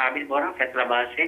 عابد بول رہا ہوں فیصل آباد سے.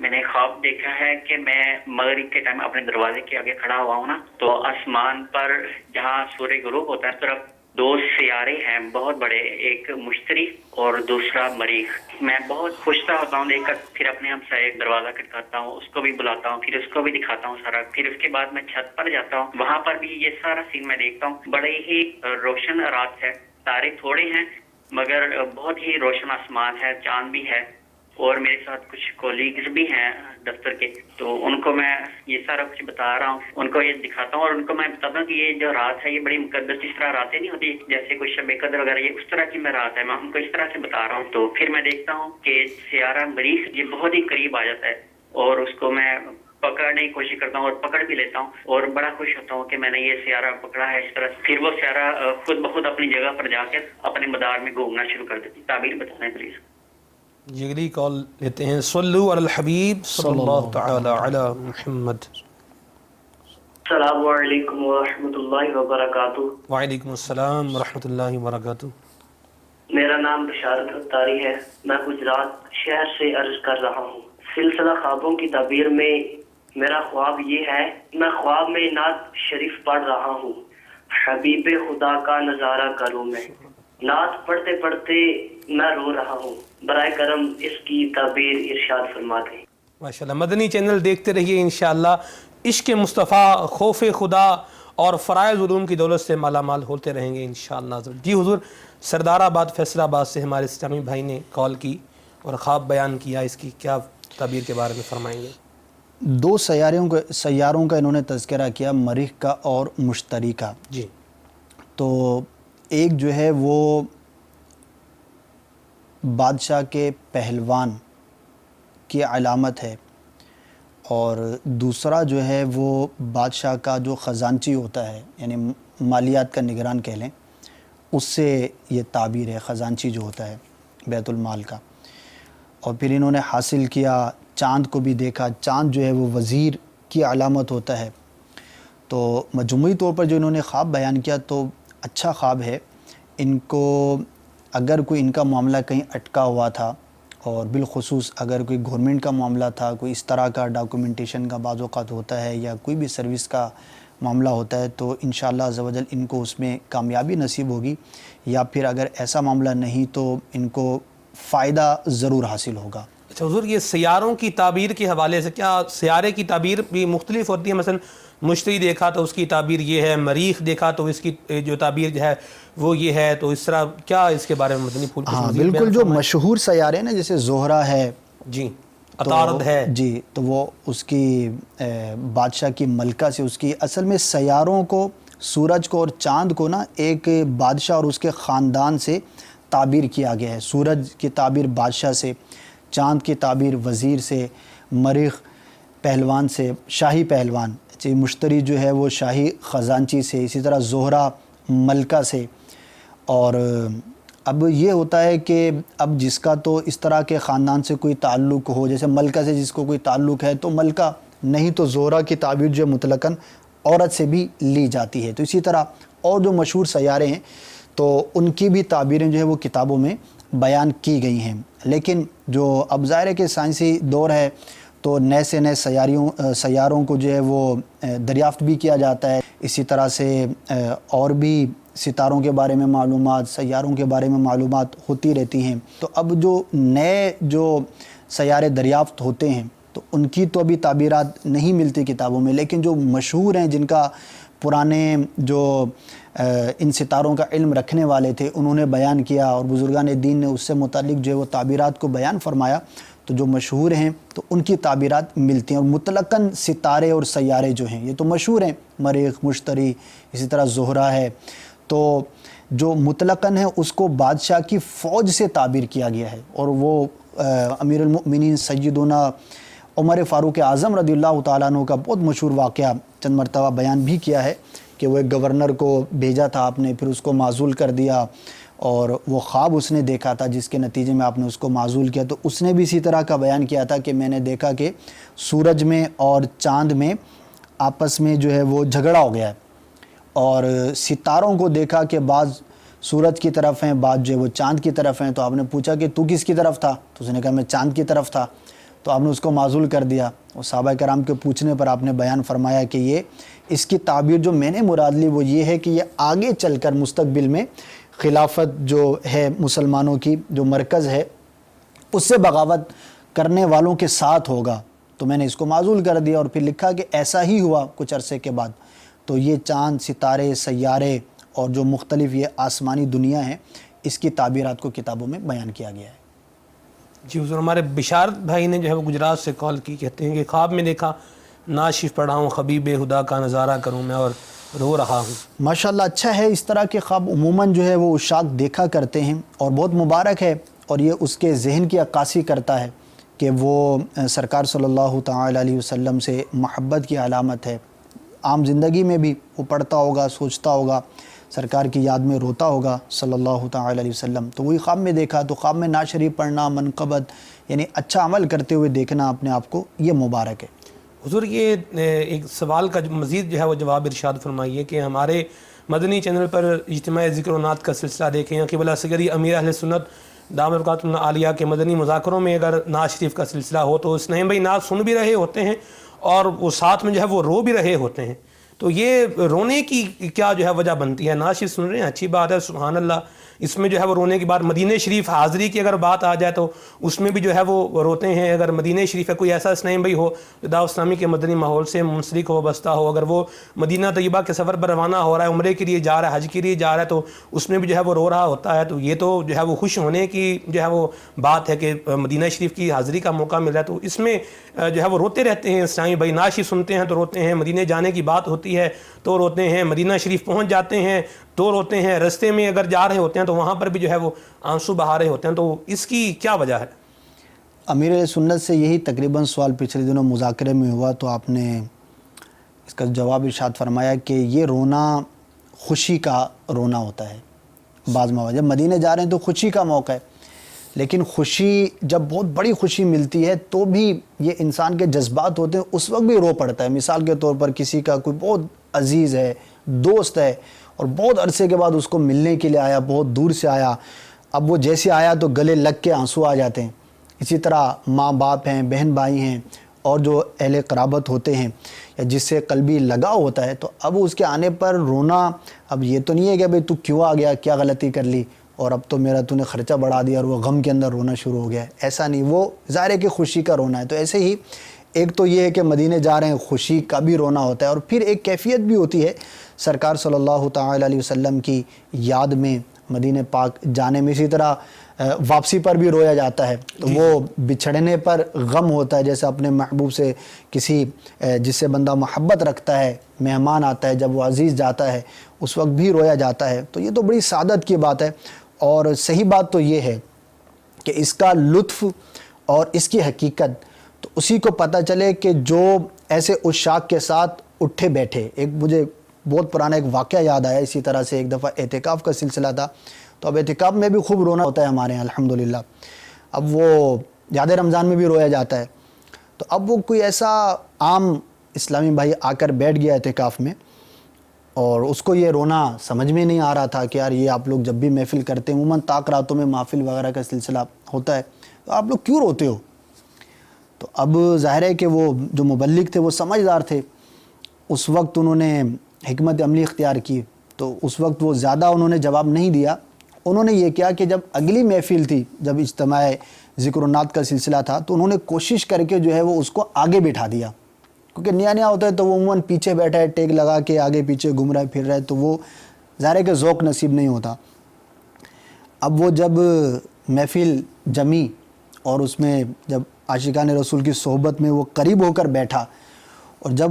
میں نے خواب دیکھا ہے کہ میں مغرب کے ٹائم اپنے دروازے کے آگے کھڑا ہوا ہوں نا, تو آسمان پر جہاں سورج غروب ہوتا ہے طرف دو سیارے ہیں بہت بڑے, ایک مشتری اور دوسرا مریخ. میں بہت خوشتا ہوتا ہوں دیکھ کر, پھر اپنے ہمسائے ایک دروازہ کھٹکاتا ہوں, اس کو بھی بلاتا ہوں, پھر اس کو بھی دکھاتا ہوں سارا. پھر اس کے بعد میں چھت پر جاتا ہوں, وہاں پر بھی یہ سارا سین میں دیکھتا ہوں. بڑے ہی روشن رات ہے, تارے تھوڑے ہیں مگر بہت ہی روشن آسمان ہے, چاند بھی ہے, اور میرے ساتھ کچھ کولیگز بھی ہیں دفتر کے, تو ان کو میں یہ سارا کچھ بتا رہا ہوں, ان کو یہ دکھاتا ہوں, اور ان کو میں بتاتا ہوں کہ یہ جو رات ہے یہ بڑی مقدس, اس طرح راتیں نہیں ہوتی جیسے کوئی شب قدر وغیرہ, یہ اس طرح کی میں رات ہے, میں ان کو اس طرح سے بتا رہا ہوں. تو پھر میں دیکھتا ہوں کہ سیارہ مریخ یہ بہت ہی قریب آ جاتا ہے, اور اس کو میں پکڑنے کی کوشش کرتا ہوں اور پکڑ بھی لیتا ہوں, اور بڑا خوش ہوتا ہوں کہ میں نے یہ سیارہ پکڑا ہے اس طرح. پھر وہ سیارہ خود بخود اپنی جگہ پر جا کے اپنے مدار میں گھومنا شروع کر دیتی. تعبیر بتائیں پلیز. جی اگلی کال لیتے ہیں. صلو علی الحبیب صلی اللہ تعالی علی محمد. السلام علیکم ورحمۃ اللہ وبرکاتہ. وعلیکم السلام ورحمۃ اللہ وبرکاتہ. میرا نام بشارت اتاری ہے, میں گجرات شہر سے عرض کر رہا ہوں. سلسلہ خوابوں کی تعبیر میں میرا خواب یہ ہے, میں خواب میں نعت شریف پڑھ رہا ہوں, حبیب خدا کا نظارہ کروں میں. نعت پڑھتے پڑھتے میں رو رہا ہوں, برائے کرم اس کی تعبیر ارشاد فرما دیں. ماشاءاللہ. مدنی چینل دیکھتے رہیے, انشاءاللہ عشق مصطفیٰ, خوف خدا اور فرائض علوم کی دولت سے مالا مال ہوتے رہیں گے انشاءاللہ. جی حضور, سردار آباد فیصل آباد سے ہمارے اسلامی بھائی نے کال کی اور خواب بیان کیا, اس کی کیا تعبیر کے بارے میں فرمائیں گے؟ دو سیاروں کا انہوں نے تذکرہ کیا, مریخ کا اور مشتری کا. جی. تو ایک جو ہے وہ بادشاہ کے پہلوان کی علامت ہے, اور دوسرا جو ہے وہ بادشاہ کا جو خزانچی ہوتا ہے, یعنی مالیات کا نگران کہہ لیں, اس سے یہ تعبیر ہے, خزانچی جو ہوتا ہے بیت المال کا. اور پھر انہوں نے حاصل کیا, چاند کو بھی دیکھا, چاند جو ہے وہ وزیر کی علامت ہوتا ہے. تو مجموعی طور پر جو انہوں نے خواب بیان کیا تو اچھا خواب ہے. ان کو اگر کوئی ان کا معاملہ کہیں اٹکا ہوا تھا, اور بالخصوص اگر کوئی گورنمنٹ کا معاملہ تھا, کوئی اس طرح کا ڈاکومنٹیشن کا بعض اوقات ہوتا ہے, یا کوئی بھی سروس کا معاملہ ہوتا ہے, تو انشاءاللہ عز و جل ان کو اس میں کامیابی نصیب ہوگی. یا پھر اگر ایسا معاملہ نہیں تو ان کو فائدہ ضرور حاصل ہوگا. اچھا حضور, یہ سیاروں کی تعبیر کے حوالے سے کیا سیارے کی تعبیر بھی مختلف ہوتی ہے؟ مثلا مشتری دیکھا تو اس کی تعبیر یہ ہے, مریخ دیکھا تو اس کی جو تعبیر جو ہے وہ یہ ہے, تو اس طرح کیا اس کے بارے میں مدنی پھول؟ ہاں بالکل, جو مشہور سیارے ہیں نا, جیسے زہرہ ہے, جی, عطارد ہے, جی, تو وہ اس کی بادشاہ کی ملکہ سے, اس کی اصل میں سیاروں کو, سورج کو اور چاند کو نا ایک بادشاہ اور اس کے خاندان سے تعبیر کیا گیا ہے. سورج کی تعبیر بادشاہ سے, چاند کی تعبیر وزیر سے, مریخ پہلوان سے, شاہی پہلوان, مشتری جو ہے وہ شاہی خزانچی سے, اسی طرح زہرہ ملکہ سے. اور اب یہ ہوتا ہے کہ اب جس کا تو اس طرح کے خاندان سے کوئی تعلق ہو, جیسے ملکہ سے جس کو کوئی تعلق ہے تو ملکہ, نہیں تو زہرہ کی تعبیر جو مطلقاً عورت سے بھی لی جاتی ہے. تو اسی طرح اور جو مشہور سیارے ہیں تو ان کی بھی تعبیریں جو ہے وہ کتابوں میں بیان کی گئی ہیں. لیکن جو اب ظاہر ہے کہ سائنسی دور ہے تو نئے سے نئے سیاروں کو جو ہے وہ دریافت بھی کیا جاتا ہے. اسی طرح سے اور بھی ستاروں کے بارے میں معلومات, سیاروں کے بارے میں معلومات ہوتی رہتی ہیں. تو اب جو نئے جو سیارے دریافت ہوتے ہیں تو ان کی تو ابھی تعبیرات نہیں ملتی کتابوں میں, لیکن جو مشہور ہیں, جن کا پرانے جو ان ستاروں کا علم رکھنے والے تھے انہوں نے بیان کیا, اور بزرگان دین نے اس سے متعلق جو ہے وہ تعبیرات کو بیان فرمایا, تو جو مشہور ہیں تو ان کی تعبیرات ملتی ہیں. اور مطلقاً ستارے اور سیارے جو ہیں یہ تو مشہور ہیں, مریخ, مشتری, اسی طرح زہرہ ہے, تو جو مطلقاً ہے اس کو بادشاہ کی فوج سے تعبیر کیا گیا ہے. اور وہ امیر المؤمنین سیدنا عمر فاروق اعظم رضی اللہ تعالیٰ عنہ کا بہت مشہور واقعہ چند مرتبہ بیان بھی کیا ہے کہ وہ ایک گورنر کو بھیجا تھا آپ نے, پھر اس کو معزول کر دیا, اور وہ خواب اس نے دیکھا تھا جس کے نتیجے میں آپ نے اس کو معزول کیا. تو اس نے بھی اسی طرح کا بیان کیا تھا کہ میں نے دیکھا کہ سورج میں اور چاند میں آپس میں جو ہے وہ جھگڑا ہو گیا ہے, اور ستاروں کو دیکھا کہ بعض سورج کی طرف ہیں، بعض جو ہے وہ چاند کی طرف ہیں. تو آپ نے پوچھا کہ تو کس کی طرف تھا؟ تو اس نے کہا میں چاند کی طرف تھا. تو آپ نے اس کو معزول کر دیا. اور صحابہ کرام کے پوچھنے پر آپ نے بیان فرمایا کہ یہ اس کی تعبیر جو میں نے مراد لی وہ یہ ہے کہ یہ آگے چل کر مستقبل میں خلافت جو ہے مسلمانوں کی جو مرکز ہے اس سے بغاوت کرنے والوں کے ساتھ ہوگا. تو میں نے اس کو معزول کر دیا. اور پھر لکھا کہ ایسا ہی ہوا کچھ عرصے کے بعد. تو یہ چاند، ستارے، سیارے اور جو مختلف یہ آسمانی دنیا ہیں اس کی تعبیرات کو کتابوں میں بیان کیا گیا ہے. جی حضور، ہمارے بشارت بھائی نے جو ہے وہ گجرات سے کال کی، کہتے ہیں کہ خواب میں دیکھا نعت شریف پڑھا ہوں، حبیب خدا کا نظارہ کروں میں اور رو رہا ہوں. ماشاءاللہ اچھا ہے. اس طرح کے خواب عموماً جو ہے وہ عشاق دیکھا کرتے ہیں اور بہت مبارک ہے. اور یہ اس کے ذہن کی عکاسی کرتا ہے کہ وہ سرکار صلی اللہ تعالی علیہ وسلم سے محبت کی علامت ہے. عام زندگی میں بھی وہ پڑھتا ہوگا، سوچتا ہوگا، سرکار کی یاد میں روتا ہوگا صلی اللہ تعالی علیہ وسلم. تو وہی خواب میں دیکھا. تو خواب میں نعت شریف پڑھنا، منقبت یعنی اچھا عمل کرتے ہوئے دیکھنا اپنے آپ کو، یہ مبارک ہے. حضور یہ ایک سوال کا مزید جو ہے وہ جواب ارشاد فرمائیے کہ ہمارے مدنی چینل پر اجتماع ذکر و نعت کا سلسلہ دیکھیں یا قبلہ صغری امیر اہل سنت دامت برکاتہ عالیہ کے مدنی مذاکروں میں اگر نعت شریف کا سلسلہ ہو تو اسنیم بھائی نعت سن بھی رہے ہوتے ہیں اور وہ ساتھ میں جو ہے وہ رو بھی رہے ہوتے ہیں. تو یہ رونے کی کیا جو ہے وجہ بنتی ہے؟ نعت شریف سن رہے ہیں، اچھی بات ہے، سبحان اللہ. اس میں جو ہے وہ رونے کی بات، مدینہ شریف حاضری کی اگر بات آ جائے تو اس میں بھی جو ہے وہ روتے ہیں. اگر مدینہ شریف ہے کوئی ایسا اسنیم بھائی ہو جو دعوت اسلامی کے مدنی ماحول سے منسلک ہو، وابستہ ہو، اگر وہ مدینہ طیبہ کے سفر پر روانہ ہو رہا ہے، عمرے کے لیے جا رہا ہے، حج کے لیے جا رہا ہے، تو اس میں بھی جو ہے وہ رو رہا ہوتا ہے. تو یہ تو جو ہے وہ خوش ہونے کی جو ہے وہ بات ہے کہ مدینہ شریف کی حاضری کا موقع مل رہا ہے. تو اس میں جو ہے وہ روتے رہتے ہیں اسلامی بھائی. نعت شریف سنتے ہیں تو روتے ہیں، مدینہ جانے کی بات ہوتی ہے تو روتے ہیں، مدینہ شریف پہنچ جاتے ہیں تو روتے ہیں، رستے میں اگر جا رہے ہوتے ہیں تو وہاں پر بھی جو ہے وہ آنسو بہا رہے ہوتے ہیں. تو اس کی کیا وجہ ہے؟ امیر سنت سے یہی تقریباً سوال پچھلے دنوں مذاکرے میں ہوا تو آپ نے اس کا جواب ارشاد فرمایا کہ یہ رونا خوشی کا رونا ہوتا ہے. بعض مواقع جب مدینے جا رہے ہیں تو خوشی کا موقع ہے، لیکن خوشی جب بہت بڑی خوشی ملتی ہے تو بھی یہ انسان کے جذبات ہوتے ہیں، اس وقت بھی رو پڑتا ہے. مثال کے طور پر کسی کا کوئی بہت عزیز ہے، دوست ہے اور بہت عرصے کے بعد اس کو ملنے کے لیے آیا، بہت دور سے آیا، اب وہ جیسے آیا تو گلے لگ کے آنسو آ جاتے ہیں. اسی طرح ماں باپ ہیں، بہن بھائی ہیں اور جو اہل قرابت ہوتے ہیں یا جس سے قلبی لگاؤ ہوتا ہے، تو اب اس کے آنے پر رونا. اب یہ تو نہیں ہے کہ بھئی تو کیوں آ گیا، کیا غلطی کر لی اور اب تو میرا تو نے خرچہ بڑھا دیا اور وہ غم کے اندر رونا شروع ہو گیا. ایسا نہیں، وہ ظاہر ہے کہ خوشی کا رونا ہے. تو ایسے ہی ایک تو یہ ہے کہ مدینے جا رہے ہیں، خوشی کا بھی رونا ہوتا ہے، اور پھر ایک کیفیت بھی ہوتی ہے سرکار صلی اللہ تعالی علیہ وسلم کی یاد میں مدینہ پاک جانے میں. اسی طرح واپسی پر بھی رویا جاتا ہے. تو وہ بچھڑنے پر غم ہوتا ہے، جیسے اپنے محبوب سے کسی جس سے بندہ محبت رکھتا ہے، مہمان آتا ہے، جب وہ عزیز جاتا ہے اس وقت بھی رویا جاتا ہے. تو یہ تو بڑی سعادت کی بات ہے. اور صحیح بات تو یہ ہے کہ اس کا لطف اور اس کی حقیقت تو اسی کو پتہ چلے کہ جو ایسے عشاق کے ساتھ اٹھے بیٹھے. ایک مجھے بہت پرانا ایک واقعہ یاد آیا. اسی طرح سے ایک دفعہ اعتکاف کا سلسلہ تھا، تو اب اعتکاف میں بھی خوب رونا ہوتا ہے ہمارے یہاں الحمدللہ. اب وہ یاد رمضان میں بھی رویا جاتا ہے. تو اب وہ کوئی ایسا عام اسلامی بھائی آ کر بیٹھ گیا اعتکاف میں اور اس کو یہ رونا سمجھ میں نہیں آ رہا تھا کہ یار یہ آپ لوگ جب بھی محفل کرتے ہیں، عموماً طاق راتوں میں محفل وغیرہ کا سلسلہ ہوتا ہے، تو آپ لوگ کیوں روتے ہو؟ تو اب ظاہر ہے کہ وہ جو مبلغ تھے وہ سمجھدار تھے. اس وقت انہوں نے حکمت عملی اختیار کی. تو اس وقت وہ زیادہ انہوں نے جواب نہیں دیا. انہوں نے یہ کیا کہ جب اگلی محفل تھی، جب اجتماع ذکر و نعت کا سلسلہ تھا، تو انہوں نے کوشش کر کے جو ہے وہ اس کو آگے بٹھا دیا. کیونکہ نیا نیا ہوتا ہے تو وہ عموماً پیچھے بیٹھا ہے، ٹیک لگا کے آگے پیچھے گھوم رہا ہے، پھر رہا ہے، تو وہ ظاہر ہے کہ ذوق نصیب نہیں ہوتا. اب وہ جب محفل جمی اور اس میں جب عاشقان رسول کی صحبت میں وہ قریب ہو کر بیٹھا اور جب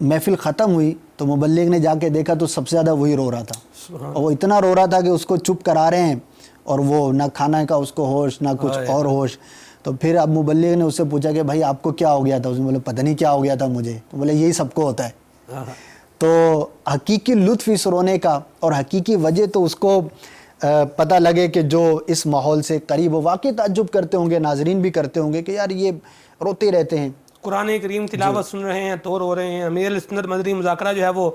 محفل ختم ہوئی تو مبلغ نے جا کے دیکھا تو سب سے زیادہ وہی رو رہا تھا. اور وہ اتنا رو رہا تھا کہ اس کو چپ کرا رہے ہیں اور وہ نہ کھانا کا اس کو ہوش، نہ کچھ اور ہوش. تو پھر اب مبلغ نے اس سے پوچھا کہ بھائی آپ کو کیا ہو گیا تھا؟ اس نے بولے پتہ نہیں کیا ہو گیا تھا مجھے. تو بولے یہی سب کو ہوتا ہے. تو حقیقی لطف اس رونے کا اور حقیقی وجہ تو اس کو پتہ لگے کہ جو اس ماحول سے قریب ہو. واقعی تعجب کرتے ہوں گے، ناظرین بھی کرتے ہوں گے کہ یار یہ روتے رہتے ہیں، قرآن کریم تلاوت سن رہے ہیں تو رو رہے ہیں. امیر سنت مدنی مذاکرہ جو ہے وہ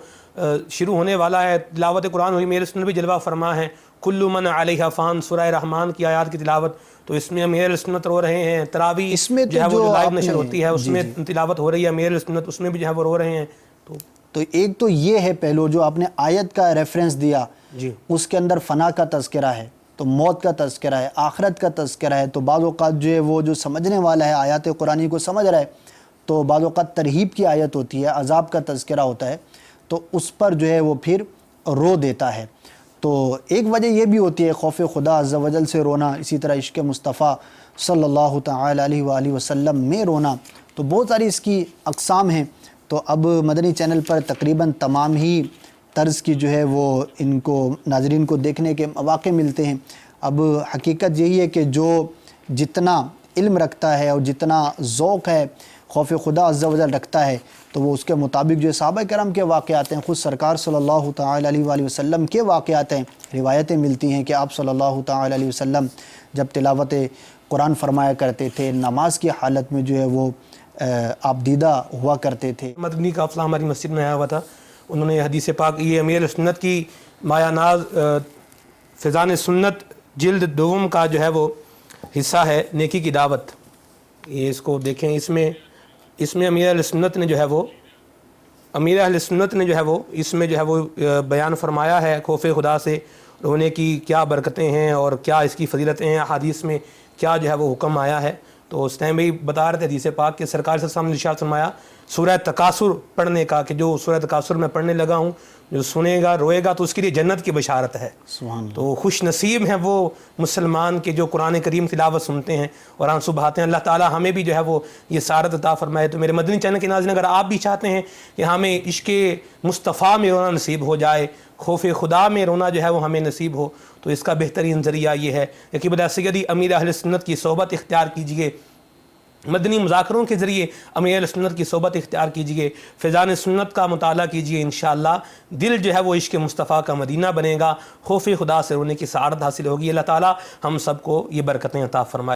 شروع ہونے والا ہے، تلاوت قرآن ہوئی، امیر سنت بھی جلوہ فرما ہے کل من علیہ فان، سورہ رحمان کی آیات کی تلاوت، تو اس میں امیر سنت رو رہے ہیں. تراویح اس میں جو ہے وہ لائیو نشر آپ ہوتی ہے اس میں تلاوت ہو رہی ہے امیر سنت، اس میں بھی جو ہے وہ رو رہے ہیں. تو ایک تو یہ ہے پہلو جو آپ نے آیت کا ریفرنس دیا، جی اس کے اندر فنا کا تذکرہ ہے، تو موت کا تذکرہ ہے، آخرت کا تذکرہ ہے. تو بعض اوقات جو ہے وہ جو سمجھنے والا ہے آیات قرآنی کو سمجھ رہا ہے، تو بعض اوقات ترہیب کی آیت ہوتی ہے، عذاب کا تذکرہ ہوتا ہے، تو اس پر جو ہے وہ پھر رو دیتا ہے. تو ایک وجہ یہ بھی ہوتی ہے خوف خدا عز و جل سے رونا، اسی طرح عشق مصطفیٰ صلی اللہ تعالی علیہ وآلہ وسلم میں رونا. تو بہت ساری اس کی اقسام ہیں. تو اب مدنی چینل پر تقریباً تمام ہی طرز کی جو ہے وہ ان کو ناظرین کو دیکھنے کے مواقع ملتے ہیں. اب حقیقت یہی ہے کہ جو جتنا علم رکھتا ہے اور جتنا ذوق ہے خوف خدا عز و جل رکھتا ہے، تو وہ اس کے مطابق جو صحابہ کرام کے واقعات ہیں، خود سرکار صلی اللہ تعالی علیہ وآلہ وسلم کے واقعات ہیں. روایتیں ملتی ہیں کہ آپ صلی اللہ تعالی علیہ وسلم جب تلاوت قرآن فرمایا کرتے تھے، نماز کی حالت میں جو ہے وہ آپ دیدہ ہوا کرتے تھے. مدنی قافلہ ہماری مسجد میں آیا ہوا تھا، انہوں نے حدیث پاک، یہ امیر سنت کی مایہ ناز فیضان سنت جلد دوم کا جو ہے وہ حصہ ہے نیکی کی دعوت. یہ اس کو دیکھیں، اس میں امیر اہل سنت نے جو ہے وہ اس میں جو ہے وہ بیان فرمایا ہے خوف خدا سے رونے کی کیا برکتیں ہیں اور کیا اس کی فضیلتیں ہیں، احادیث میں کیا جو ہے وہ حکم آیا ہے. تو اس ٹائم بھی بتا رہے تھے حدیث پاک کہ سرکار صلی اللہ علیہ وسلم نے ارشاد فرمایا سورہ تکاثر پڑھنے کا، کہ جو سورہ تکاثر میں پڑھنے لگا ہوں، جو سنے گا روئے گا تو اس کے لیے جنت کی بشارت ہے. سبحان اللہ. تو خوش نصیب ہیں وہ مسلمان کے جو قرآن کریم تلاوت سنتے ہیں اور آنسو بہاتے ہیں. اللہ تعالی ہمیں بھی جو ہے وہ یہ سعادت عطا فرمائے. تو میرے مدنی چینل کے ناظرین، اگر آپ بھی چاہتے ہیں کہ ہمیں عشق مصطفیٰ میں رونا نصیب ہو جائے، خوف خدا میں رونا جو ہے وہ ہمیں نصیب ہو، تو اس کا بہترین ذریعہ یہ ہے کہ بلا سیدی امیر اہل سنت کی صحبت اختیار کیجئے، مدنی مذاکروں کے ذریعے امیر اہل سنت کی صحبت اختیار کیجئے، فیضان سنت کا مطالعہ کیجئے. انشاءاللہ دل جو ہے وہ عشق مصطفیٰ کا مدینہ بنے گا، خوف خدا سے رونے کی سعادت حاصل ہوگی. اللہ تعالی ہم سب کو یہ برکتیں عطا فرمائے.